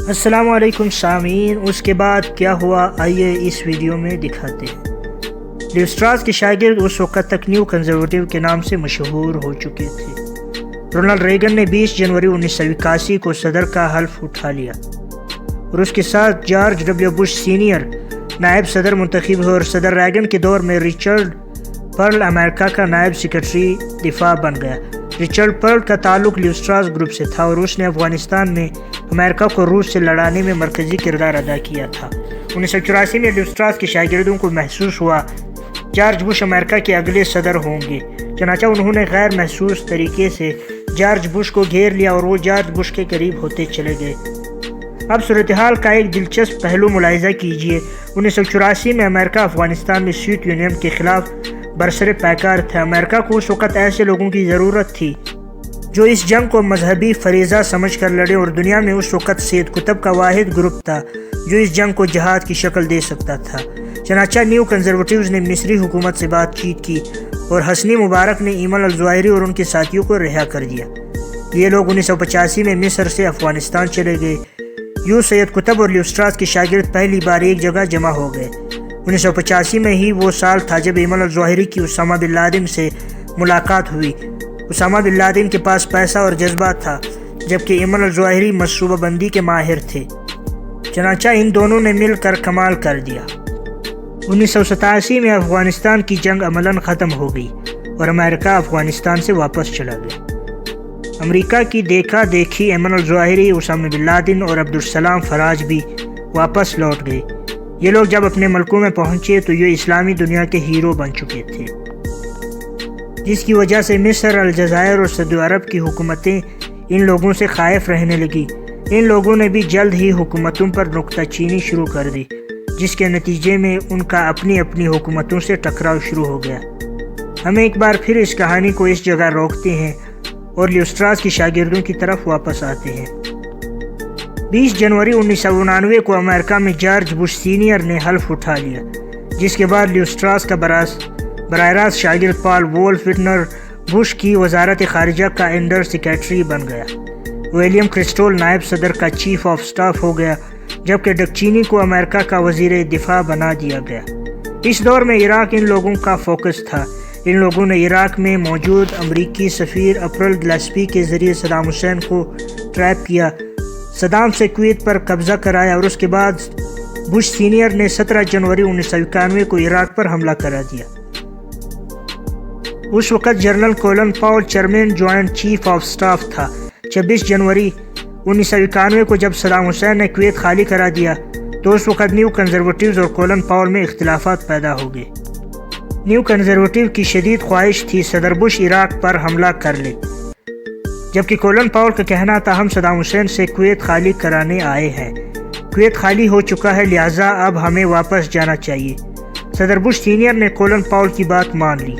السلام علیکم سامعین، اس کے بعد کیا ہوا آئیے اس ویڈیو میں دکھاتے ہیں۔ لیو سٹراس کے شاگرد اس وقت تک نیو کنزرویٹو کے نام سے مشہور ہو چکے تھے۔ رونالڈ ریگن نے 20 جنوری 1981 کو صدر کا حلف اٹھا لیا اور اس کے ساتھ جارج ڈبلیو بش سینئر نائب صدر منتخب ہوئے اور صدر ریگن کے دور میں رچرڈ پرل امریکہ کا نائب سیکرٹری دفاع بن گیا۔ رچرڈ پرل کا تعلق لیو سٹراس گروپ سے تھا اور اس نے افغانستان میں امریکہ کو روس سے لڑانے میں مرکزی کردار ادا کیا تھا۔ 1984 میں لیو سٹراس کے شاگردوں کو محسوس ہوا جارج بش امریکہ کے اگلے صدر ہوں گے، چنانچہ انہوں نے غیر محسوس طریقے سے جارج بش کو گھیر لیا اور وہ جارج بش کے قریب ہوتے چلے گئے۔ اب صورتحال کا ایک دلچسپ پہلو ملاحظہ کیجیے۔ 1984 میں امریکہ افغانستان میں سوویت یونین کے خلاف برسر پیکار تھا۔ امریکہ کو اس وقت ایسے لوگوں کی ضرورت تھی جو اس جنگ کو مذہبی فریضہ سمجھ کر لڑے، اور دنیا میں اس وقت سید قطب کا واحد گروپ تھا جو اس جنگ کو جہاد کی شکل دے سکتا تھا۔ چنانچہ نیو کنزرویٹوز نے مصری حکومت سے بات چیت کی اور حسنی مبارک نے ایمن الظواہری اور ان کے ساتھیوں کو رہا کر دیا۔ یہ لوگ 1985 میں مصر سے افغانستان چلے گئے۔ یوں سید قطب اور لیو سٹراس کے شاگرد پہلی بار ایک جگہ جمع ہو گئے۔ 1985 میں ہی وہ سال تھا جب ایمن الظواہری کی اسامہ بن لادن سے ملاقات ہوئی۔ اسامہ بن لادن کے پاس پیسہ اور جذبہ تھا، جبکہ ایمن الظواہری منصوبہ بندی کے ماہر تھے۔ چنانچہ ان دونوں نے مل کر کمال کر دیا۔ 1987 میں افغانستان کی جنگ عملاً ختم ہو گئی اور امریکہ افغانستان سے واپس چلا گیا۔ امریکہ کی دیکھا دیکھی ایمن الظواہری، اسامہ بن لادن اور عبدالسلام فراج بھی واپس لوٹ گئے۔ یہ لوگ جب اپنے ملکوں میں پہنچے تو یہ اسلامی دنیا کے ہیرو بن چکے تھے، جس کی وجہ سے مصر، الجزائر اور سعودی عرب کی حکومتیں ان لوگوں سے خائف رہنے لگی۔ ان لوگوں نے بھی جلد ہی حکومتوں پر نکتہ چینی شروع کر دی، جس کے نتیجے میں ان کا اپنی اپنی حکومتوں سے ٹکراؤ شروع ہو گیا۔ ہم ایک بار پھر اس کہانی کو اس جگہ روکتے ہیں اور لیو سٹراس کی شاگردوں کی طرف واپس آتے ہیں۔ 20 جنوری 1989 کو امریکہ میں جارج بش سینئر نے حلف اٹھا لیا، جس کے بعد لیو سٹراس کا براہ راست شاگرد پال وولف وٹنر بش کی وزارت خارجہ کا انڈر سیکرٹری بن گیا۔ ولیم کرسٹول نائب صدر کا چیف آف سٹاف ہو گیا، جبکہ ڈک چینی کو امریکہ کا وزیر دفاع بنا دیا گیا۔ اس دور میں عراق ان لوگوں کا فوکس تھا۔ ان لوگوں نے عراق میں موجود امریکی سفیر اپرل گلاسپی کے ذریعے صدام حسین کو ٹریپ کیا، صدام سے کویت پر قبضہ کرایا اور اس کے بعد بش سینئر نے 17 جنوری 1991 کو عراق پر حملہ کرا دیا۔ اس وقت general colon Powell chairman joint chief of staff تھا۔ 26 جنوری 1991 کو جب صدام حسین نے کویت خالی کرا دیا تو اس وقت نیو کنزرویٹوز اور کولن پاول میں اختلافات پیدا ہو گئے۔ نیو کنزرویٹو کی شدید خواہش تھی صدر بش عراق پر حملہ کر لے، جبکہ کولن پاول کا کہنا تھا ہم صدام حسین سے کویت خالی کرانے آئے ہیں، کویت خالی ہو چکا ہے، لہٰذا اب ہمیں واپس جانا چاہیے۔ صدر بش سینئر نے کولن پاول کی بات مان لی،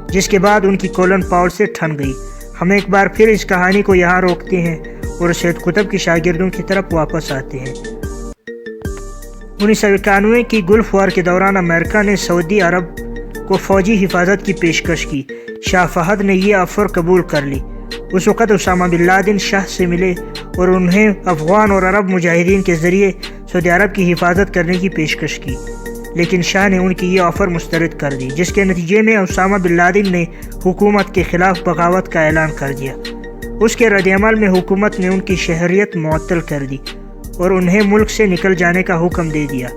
جس کے بعد ان کی کولن پاول سے ٹھن گئی۔ ہم ایک بار پھر اس کہانی کو یہاں روکتے ہیں اور سید قطب کی شاگردوں کی طرف واپس آتے ہیں۔ 1991 کی گلف وار کے دوران امریکہ نے سعودی عرب کو فوجی حفاظت کی پیشکش کی۔ شاہ فہد نے یہ آفر قبول کر لی۔ اس وقت اسامہ بن لادن شاہ سے ملے اور انہیں افغان اور عرب مجاہدین کے ذریعے سعودی عرب کی حفاظت کرنے کی پیشکش کی، لیکن شاہ نے ان کی یہ آفر مسترد کر دی، جس کے نتیجے میں اسامہ بن لادن نے حکومت کے خلاف بغاوت کا اعلان کر دیا۔ اس کے رد عمل میں حکومت نے ان کی شہریت معطل کر دی اور انہیں ملک سے نکل جانے کا حکم دے دیا۔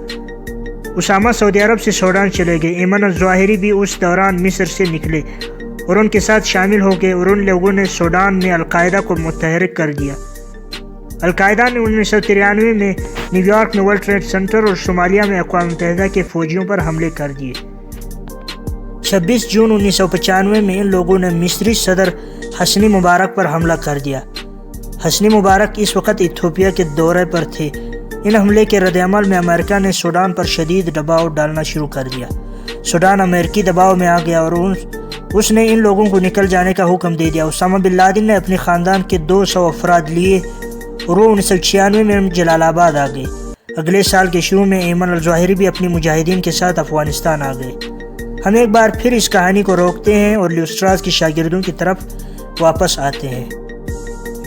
اسامہ سعودی عرب سے سوڈان چلے گئے۔ ایمن الظواہری بھی اس دوران مصر سے نکلے اور ان کے ساتھ شامل ہو گئے اور ان لوگوں نے سوڈان میں القاعدہ کو متحرک کر دیا۔ القاعدہ نے 1993 میں نیو یارک میں ورلڈ ٹریڈ سینٹر اور صومالیہ میں اقوام متحدہ کے فوجیوں پر حملے کر دیے۔ 26 جون 1995 میں ان لوگوں نے مصری صدر حسنی مبارک پر حملہ کر دیا۔ حسنی مبارک اس وقت ایتھوپیا کے دورے پر تھے۔ ان حملے کے رد عمل میں امریکہ نے سوڈان پر شدید دباؤ ڈالنا شروع کر دیا۔ سوڈان امریکی دباؤ میں آ گیا اور اس نے ان لوگوں کو نکل جانے کا حکم دے دیا۔ اسامہ بن لادن نے اپنے خاندان کے 200 افراد لیے اور وہ 1996 میں جلال آباد آ گئے۔ اگلے سال کے شروع میں ایمن الظواہری بھی اپنی مجاہدین کے ساتھ افغانستان آ گئے۔ ہم ایک بار پھر اس کہانی کو روکتے ہیں اور لیو سٹراس کی شاگردوں کی طرف واپس آتے ہیں۔